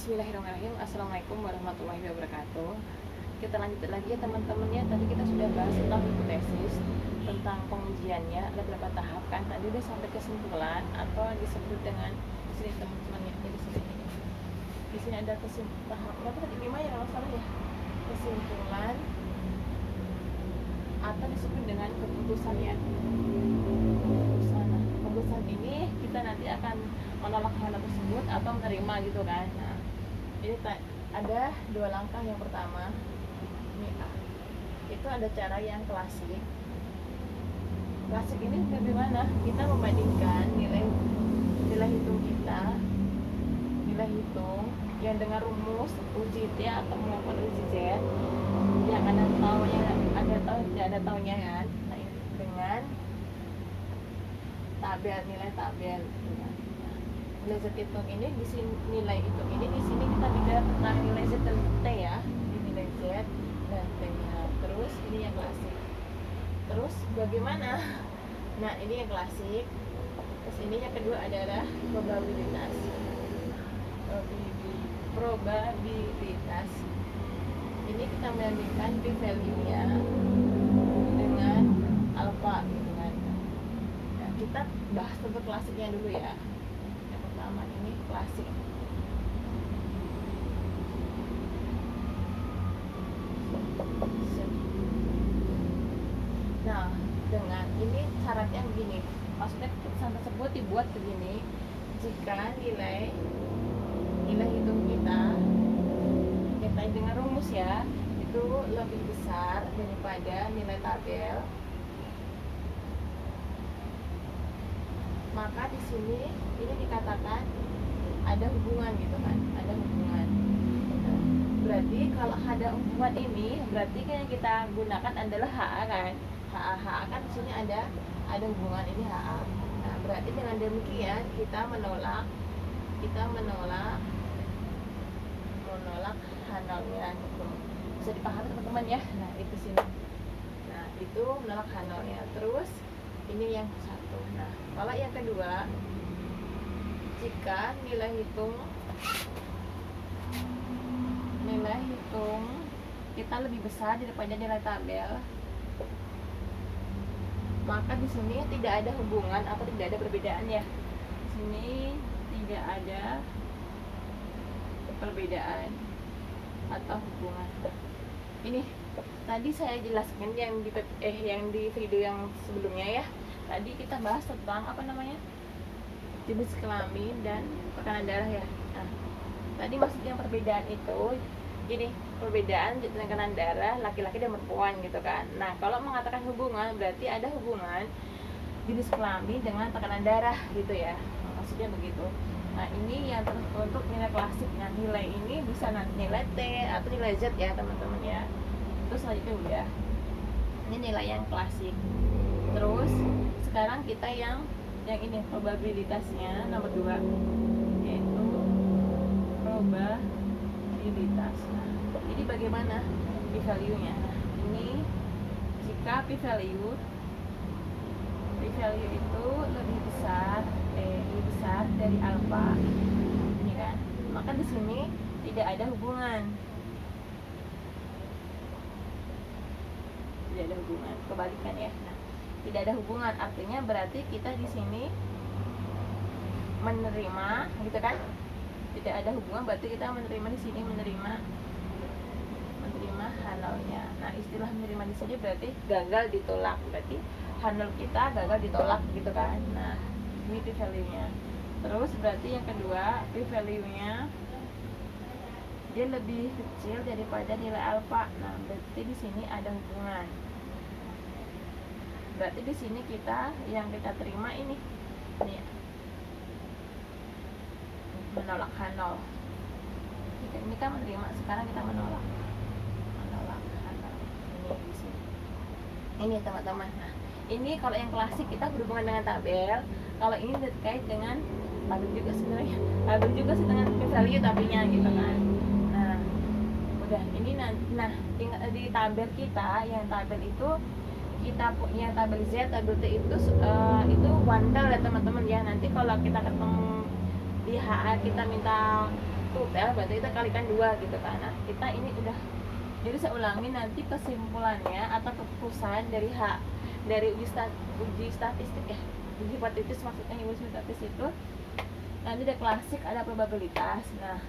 Bismillahirrahmanirrahim. Assalamualaikum warahmatullahi wabarakatuh. Kita lanjut lagi ya teman-teman ya. Tadi kita sudah bahas tentang hipotesis, tentang pengujiannya ada berapa tahap kan. Tadi udah sampai kesimpulan atau disebut dengan di sini teman-teman ya. Jadi di sini ada kesimpulan tahap berapa tadi 5 ya kalau salah ya. Kesimpulan atau disebut dengan keputusan ya. Keputusan. Nah, keputusan ini kita nanti akan menolak hal tersebut atau menerima gitu kan. Nah, ini ada dua langkah. Yang pertama ini A, itu ada cara yang klasik. Klasik ini bagaimana? Kita membandingkan nilai hitung kita, nilai hitung yang dengan rumus uji T atau maupun uji Z yang ada taunya, tidak ada taunya kan. Nah, ini dengan tabel, nilai tabel gitu kan. Nilai Z hitung ini di sini, nilai hitung ini di sini kita bicara tentang nilai Z dan T ya. Ini nilai Z dan T nya. Terus ini yang klasik. Terus bagaimana? Nah, ini yang klasik. Terus ini yang kedua adalah probabilitas. Probabilitas. Ini kita membandingkan p-value-nya dengan alpha gitu kan. Nah, kita bahas tentang klasiknya dulu ya. Ini klasik. Nah, dengan ini syaratnya begini. Maksudnya keputusan tersebut dibuat begini. Jika nilai hitung kita dengan rumus ya, itu lebih besar daripada nilai tabel, maka di sini ini dikatakan ada hubungan gitu kan, ada hubungan. Nah, berarti kalau ada hubungan ini berarti kan yang kita gunakan adalah HA kan. HA kan di sini ada hubungan ini HA. Nah, berarti dengan demikian kita menolak H0-nya gitu. Bisa dipahami teman-teman ya. Nah, itu sini. Nah, itu menolak H0-nya. Terus ini yang satu. Nah, kalau yang kedua, jika nilai hitung kita lebih besar daripada nilai tabel, maka di sini tidak ada hubungan atau tidak ada perbedaan ya. Di sini tidak ada perbedaan atau hubungan. Ini tadi saya jelaskan yang di video yang sebelumnya ya. Tadi kita bahas tentang jenis kelamin dan tekanan darah ya. Nah, tadi maksudnya perbedaan itu gini, perbedaan tekanan darah laki-laki dan perempuan gitu kan. Nah, kalau mengatakan hubungan berarti ada hubungan jenis kelamin dengan tekanan darah gitu ya. Maksudnya begitu. Nah, ini yang untuk nilai klasik. Nah, nilai ini bisa nanti nilai T atau nilai Z ya teman-teman ya. Terus selanjutnya udah. Ini nilai yang klasik. Terus sekarang kita yang ini probabilitasnya nomor 2, yaitu probabilitas. Nah, ini bagaimana p-value-nya? Nah, ini jika p-value itu lebih besar dari alpha, ini kan, maka di sini tidak ada hubungan. Kebalikan ya. Nah, tidak ada hubungan artinya berarti kita di sini menerima gitu kan. Tidak ada hubungan berarti kita menerima di sini menerima H0-nya. Nah, istilah menerima di sini berarti gagal ditolak. Berarti H0 kita gagal ditolak gitu kan. Nah, ini p-value-nya. Terus berarti yang kedua, p-value-nya dia lebih kecil daripada nilai alpha. Nah, berarti di sini ada hubungan. Berarti di sini yang kita terima ini nih, menolak H0. Ini kan menerima, sekarang kita menolak H0. Ini di sini. Ini teman-teman. Nah, ini kalau yang klasik kita berhubungan dengan tabel. Kalau ini terkait dengan tabel juga sebenarnya. Tabel juga sih dengan p-value tapinya gitu kan. Nah, udah ini nah di tabel kita, yang tabel itu kita punya tabel Z, tabel T itu wandel ya teman-teman ya. Nanti kalau kita ketemu di HA kita minta total berarti kita kalikan 2 gitu kan. Nah kita ini udah, jadi saya ulangi, nanti kesimpulannya atau keputusan dari uji statistik ya, uji hipotetis maksudnya, uji statistik itu nanti ada klasik, ada probabilitas. Nah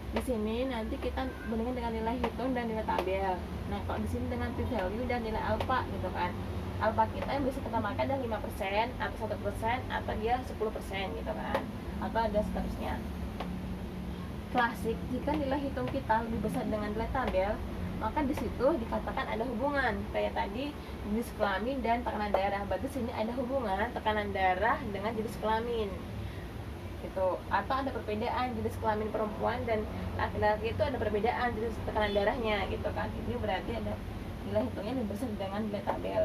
di sini nanti kita bandingkan dengan nilai hitung dan nilai tabel. Nah kalau di sini dengan p-value dan nilai alpha gitu kan, alpha kita yang bisa kita makan adalah 5% atau 1% atau dia 10% gitu kan, atau ada seterusnya. Klasik, jika nilai hitung kita lebih besar dengan nilai tabel, maka di situ dikatakan ada hubungan kayak tadi jenis kelamin dan tekanan darah. Berarti sini ada hubungan tekanan darah dengan jenis kelamin gitu, atau ada perbedaan jenis kelamin perempuan dan laki-laki itu ada perbedaan jenis tekanan darahnya gitu kan. Ini berarti ada nilai hitungnya lebih besar dengan nilai tabel.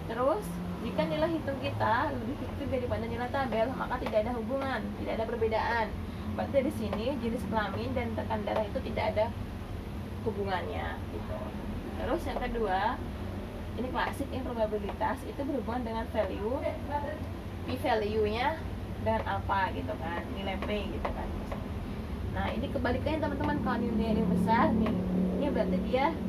Terus jika nilai hitung kita lebih kecil daripada nilai tabel, maka tidak ada hubungan, tidak ada perbedaan. Berarti di sini jenis kelamin dan tekanan darah itu tidak ada hubungannya gitu. Terus yang kedua, ini klasik, yang probabilitas itu berhubungan dengan value, p-value-nya dengan alpha gitu kan, nilai P gitu kan. Nah ini kebalikannya teman-teman, kalau nilai besar nih, ini berarti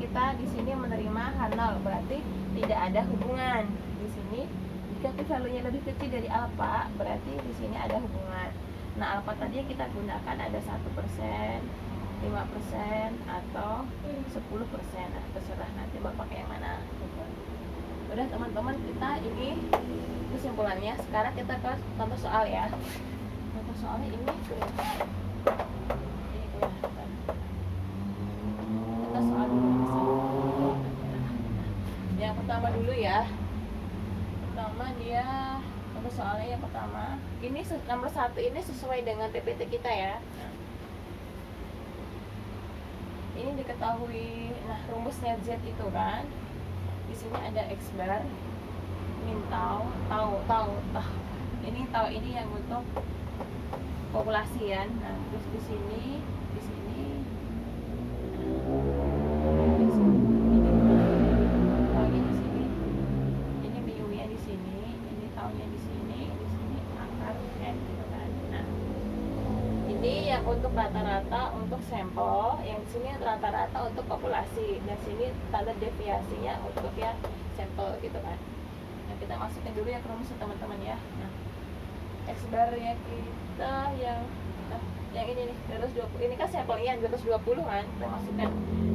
kita di sini menerima H0, berarti tidak ada hubungan. Di sini jika p-value-nya lebih kecil dari alpha, berarti di sini ada hubungan. Nah alpha tadi kita gunakan ada 1%, 5% atau 10%. Nah terserah nanti mau pakai yang mana. Udah teman-teman, kita ini kesimpulannya. Sekarang kita ke contoh soal ya. Contoh soalnya ini kelihatan. Kita soal dulu. Yang pertama dulu ya. Pertama dia contoh soalnya yang pertama. Ini nomor 1 ini sesuai dengan PPT kita ya. Ini diketahui. Nah rumusnya Z itu kan, di sini ada X bar, min tau. Ini tau ini yang untuk populasi ya. Nah, terus di sini taunya di sini. Ini mu-nya di sini, ini taunya di sini akar n gitu kan. Nah, ini yang untuk rata-rata untuk sampel, yang di sini rata-rata untuk populasi, dan sini standar deviasinya untuk ya sampel gitu kan. Nah kita masukin dulu ya ke rumus teman-teman ya. Nah X bar nya kita yang ini nih 220, ini kan sampelnya 220 kan, kita masukkan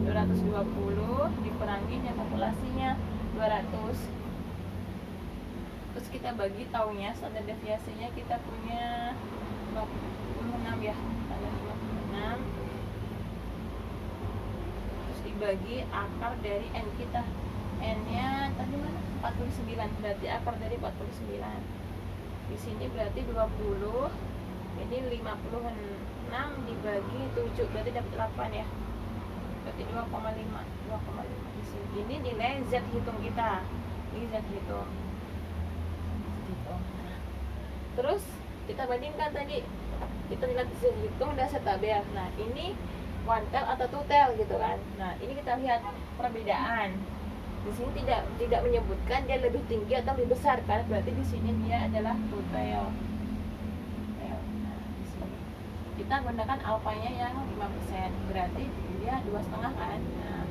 220 dikurangi yang populasinya 200, terus kita bagi taunya, standar deviasinya kita punya 56 ya, standar 56, terus dibagi akar dari n kita, n nya tadi mana? 49, berarti akar dari 49 di sini berarti 20, ini 56 dibagi 7 berarti dapat 8 ya, berarti 2,5 di sini. Ini nilai Z hitung kita, ini Z hitung gitu. Terus kita bandingkan tadi, kita lihat Z hitung dan Z tabel. Nah ini one tel atau two tel gitu kan. Nah ini kita lihat perbedaan. Di sini tidak menyebutkan dia lebih tinggi atau lebih besar kan, berarti di sini dia adalah two tel. Nah, di sini kita gunakan alfanya yang 5%, berarti dia 2,5 kan. Nah,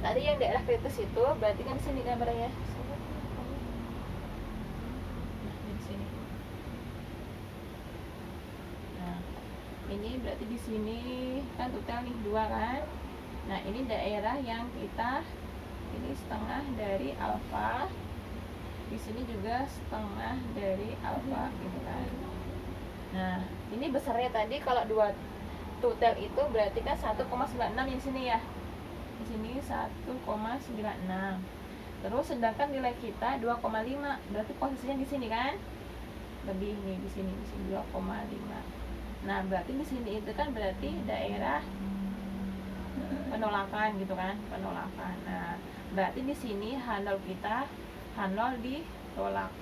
tadi yang daerah kritis itu berarti kan di sini gambarnya. Nah, di sini. Nah, ini berarti di sini kan total nih 2 kan. Nah ini daerah yang kita, ini setengah dari alfa, di sini juga setengah dari alfa gitu kan. Nah ini besarnya tadi kalau 2 total itu berarti kan 1,96 yang sini ya, di sini 1,96. Terus sedangkan nilai kita 2,5, berarti posisinya di sini kan lebih nih, di sini 2,5. Nah berarti di sini itu kan berarti daerah penolakan gitu kan, penolakan. Nah berarti di sini H0 kita, H0 ditolak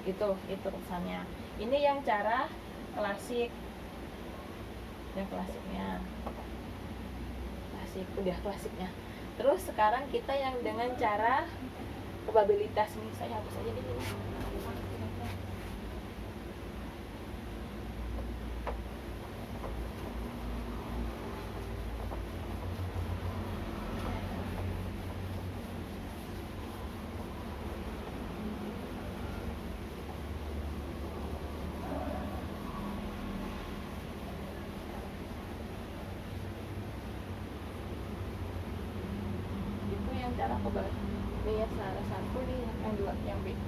gitu. Itu pesannya. Ini yang cara klasik, yang klasiknya, udah klasiknya. Terus sekarang kita yang dengan cara probabilitas nih, saya hapus aja di sini. cara ini ya salah satu nih yang dua yang B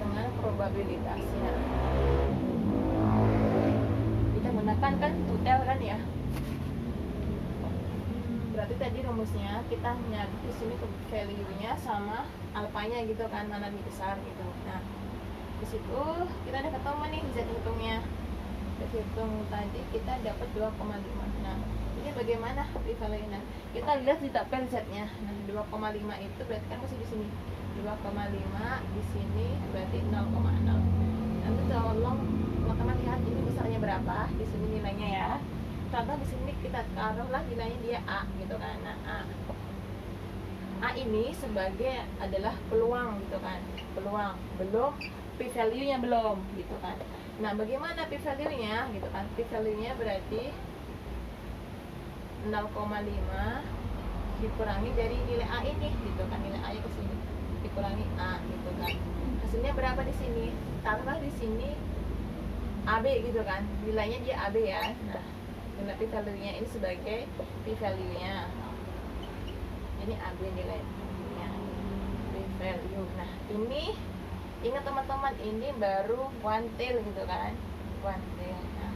dengan probabilitasnya kita gunakan kan tutel kan ya. Berarti tadi rumusnya kita nyari di sini value-nya sama alfanya gitu kan, mana lebih besar gitu. Nah di situ kita ada ketemu nih z hitungnya. Z hitung tadi kita dapat 2,5. Nah ini bagaimana value-nya? Kita lihat di tabel z-nya. Nah 2,5 itu berarti kan masih di sini 2,5, di sini berarti 0,0. Nanti tolong teman-teman lihat ini besarnya berapa di sini nilainya ya. Contoh di sini kita taruhlah nilainya dia A gitu kan. Nah A ini sebagai adalah peluang gitu kan, peluang, belum p-value-nya belum gitu kan. Nah bagaimana p-value-nya gitu kan? P-value-nya berarti 0,5 dikurangi dari nilai A ini gitu kan, nilai A nya ke sini dikurangi A gitu kan. Hasilnya berapa di sini? Taruhlah di sini AB gitu kan, nilainya dia AB ya. Nah nilai p-value-nya ini sebagai p-value-nya. Ini AB nilainya p-value. Nah ini ingat teman-teman, ini baru one tail gitu kan, one tail. Nah,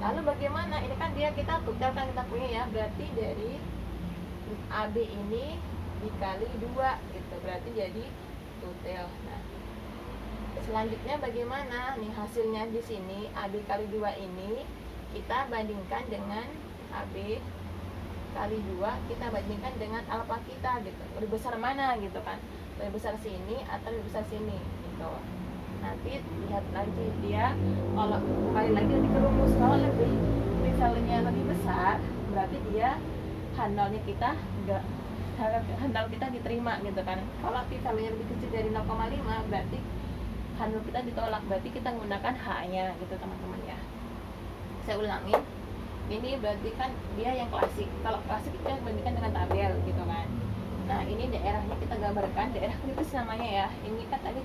lalu bagaimana? Ini kan dia kita tutel kan kita punya ya, berarti dari AB ini dikali 2 gitu, berarti jadi tutel. Nah selanjutnya bagaimana nih hasilnya di sini? AB kali 2 ini kita bandingkan dengan AB kali 2, kita bandingkan dengan alfa kita gitu, lebih besar mana gitu kan, lebih besar sini atau lebih besar sini gitu. Nanti lihat lagi dia, kalau kembali lagi ke rumus, kalau lebih p-value-nya lebih besar berarti dia handalnya kita enggak, handal kita diterima gitu kan. Kalau p-value-nya lebih kecil dari 0,5 berarti handal kita ditolak, berarti kita menggunakan H-nya gitu teman-teman ya. Saya ulangi, ini berarti kan dia yang klasik. Kalau klasik kita bandingkan dengan tabel gitu kan. Nah ini daerahnya kita gambarkan, daerah kritis namanya ya. Ini kan tadi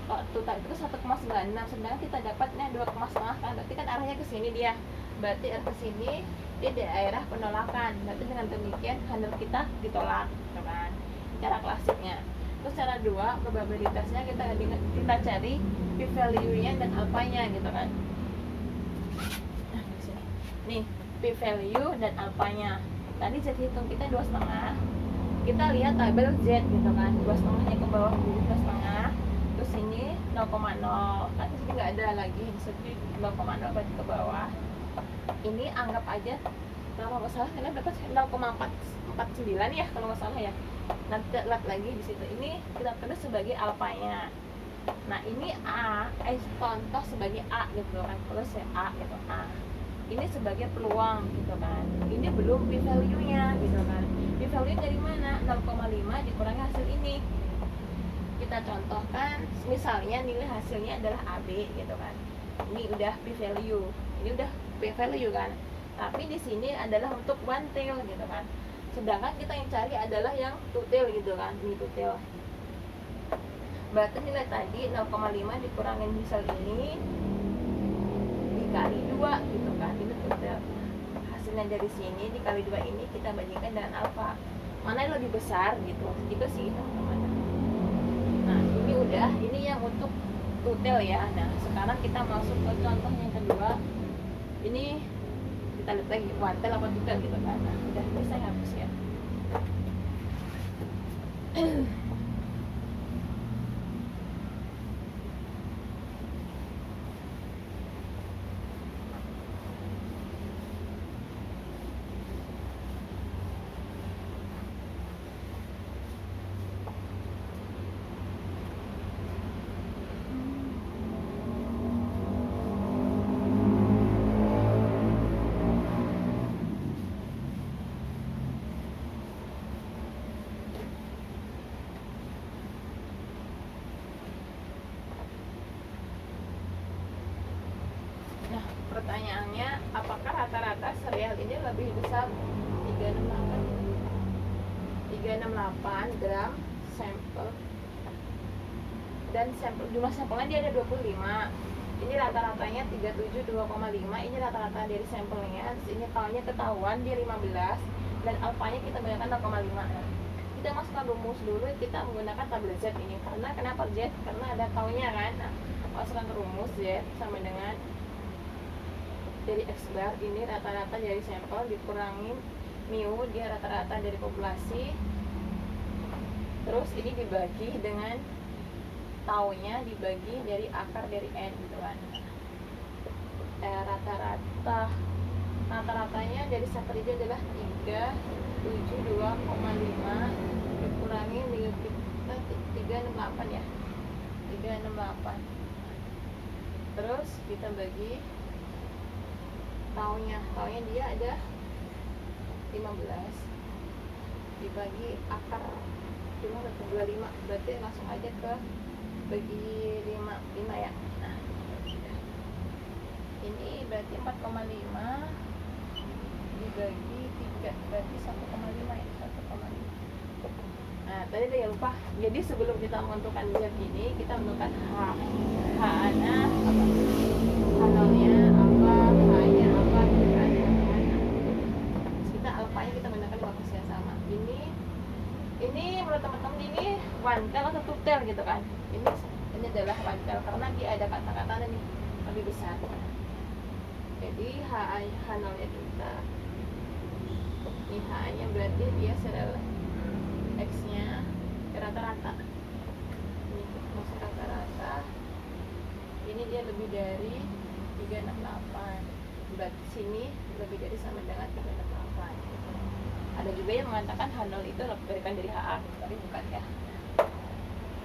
kalau total itu 1,96, sedangkan kita dapatnya 2,5 kan, berarti kan arahnya ke sini dia. Berarti arah ke sini dia daerah penolakan. Berarti dengan demikian handle kita ditolak gitu kan. Cara klasiknya. Terus cara 2, probabilitasnya kita cari p-value-nya dan alfanya gitu kan. Nih p-value dan alfanya. Tadi z hitung kita 2,5. Kita lihat tabel z gitu kan, 2,5 nya ke bawah jadi 2,5. Terus ini 0,0 kan di sini nggak ada lagi, di sini 0,0 berarti ke bawah. Ini anggap aja kalau nggak salah kalian dapat 0,449 ya kalau nggak salah ya. Nanti lihat lagi di situ, ini kita tulis sebagai alfanya. Nah ini A, contoh sebagai A gitu kan, terus ya A gitu A. Ini sebagai peluang gitu kan. Ini belum p-value-nya gitu kan. P-value dari mana? 0,5 dikurangi hasil ini. Kita contohkan, misalnya nilai hasilnya adalah AB gitu kan. Ini udah p-value. Ini udah p-value kan. Tapi di sini adalah untuk one tail gitu kan. Sedangkan kita yang cari adalah yang two tail gitu kan. Ini two tail. Berarti nilai tadi 0,5 dikurangin misal ini dikali 2 gitu kan. Ini total hasilnya dari sini dikali 2 ini kita bandingkan dengan alfa, mana yang lebih besar gitu. Itu sih teman-teman. Nah ini udah, ini yang untuk total ya. Nah sekarang kita masuk ke contoh yang kedua. Ini kita lihat lagi one tail apa total gitu kan. Nah udah, ini saya hapus ya. Pertanyaannya, apakah rata-rata serial ini lebih besar 368 gram sampel, dan sampel jumlah sampelnya dia ada 25. Ini rata-ratanya 37,2,5. Ini rata-rata dari sampelnya. Ini kalau ketahuan dia 15 dan alfanya kita gunakan 0,5. kita masukkan rumus dulu, kita menggunakan tabel Z ini. Karena kenapa Z? Karena ada taunya kan. Nah, masukkan rumus Z sama dengan dari X bar ini rata-rata dari sampel dikurangi mu, dia rata-rata dari populasi. Terus ini dibagi dengan taunya, dibagi dari akar dari N gitu kan. Rata-ratanya dari sampel ini adalah 372,5 dikurangi mu kita 368 ya, 368. Terus kita bagi taunya dia ada 15 dibagi akar 25, berarti langsung aja ke bagi 5 ya. Nah, ini berarti 4,5 dibagi 3 berarti 1,5 ya, 1,5. Nah, tadi saya lupa. Jadi sebelum kita menentukan Z ini, kita menentukan H-nya apa? H0-nya apa? H-nya apa? Gitu kan. Kita alfanya kita menggunakan bagus yang sama. Ini menurut teman-teman ini one tail atau two tail gitu kan. Ini adalah one tail karena dia ada kata-kata nih lebih besar. Jadi H0-nya kita, ini H-nya berarti dia adalah X-nya rata-rata. Ini masuk rata-rata. Ini dia lebih dari 368. Berarti sini lebih dari sama dengan 368. Ada juga yang mengatakan H0 itu lebih dari HA, tapi bukan ya.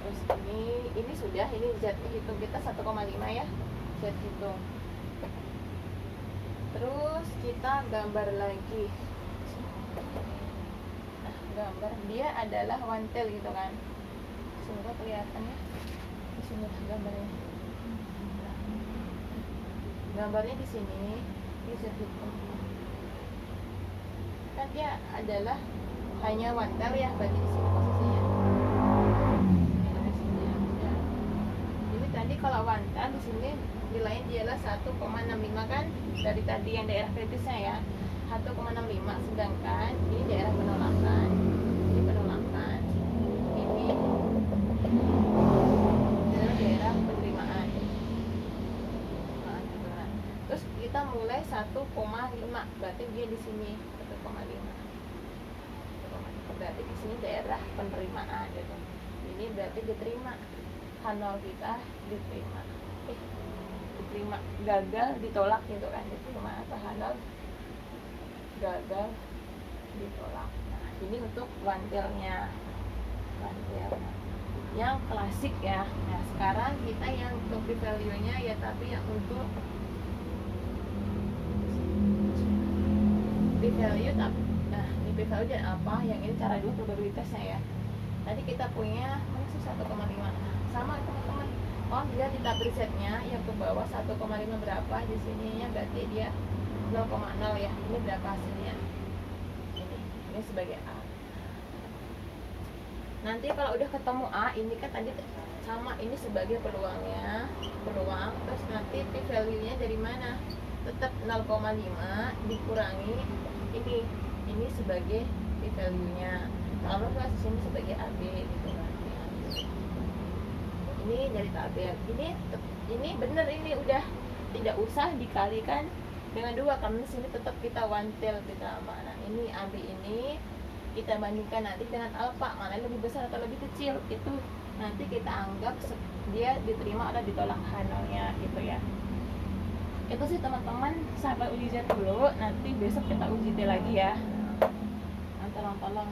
Terus ini sudah, ini Z-nya hitung kita 1,5 ya. Z hitung. Terus kita gambar lagi. Nah, gambar dia adalah one tail gitu kan. Semoga kelihatan ya. Di sini gambarnya. Gambarnya di sini, di Z hitung. Kan dia adalah hanya one tail ya, berarti di sini posisinya. Jadi tadi kalau one tail di sini nilainya dialah 1,65 kan, dari tadi yang daerah kritisnya ya 1,65, sedangkan ini daerah penolakan, ini penolakan, ini daerah penerimaan. Terus kita mulai 1,5, berarti dia di sini 1,5. Berarti di sini daerah penerimaan gitu. Ini berarti diterima. H0 kita diterima. Diterima, gagal ditolak gitu kan. Diterima atau H0 gagal ditolak. Nah, ini untuk one tail-nya. One tail yang klasik ya. Nah, sekarang kita yang untuk p-value-nya ya, tapi yang untuk p-value, nah ini p-value dan apa yang ini cara dua probabilitasnya ya. Tadi kita punya masih 1,5 sama teman-teman. Oh, dia di tabel Z-nya yang ke bawah 1,5 berapa, di sininya berarti dia 0,0 ya. Ini berapa hasilnya? Ini sebagai A. Nanti kalau udah ketemu A, ini kan tadi sama, ini sebagai peluangnya, peluang. Terus nanti p-value-nya dari mana? Tetap 0,5 dikurangi ini sebagai p-value-nya. Kalau kelas sini sebagai AB gitu kan. Ini dari tabel. Ini bener, ini udah tidak usah dikalikan dengan 2 karena sini tetap kita one tail kita mana. Ini AB ini kita bandingkan nanti dengan alfa, mana lebih besar atau lebih kecil, itu nanti kita anggap dia diterima atau ditolak H0-nya gitu ya. Itu sih teman-teman, sampai uji Z dulu, nanti besok kita uji T lagi ya. Tolong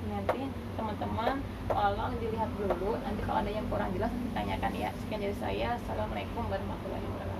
nanti teman-teman tolong dilihat dulu, nanti kalau ada yang kurang jelas ditanyakan ya. Sekian dari saya, assalamualaikum warahmatullahi wabarakatuh.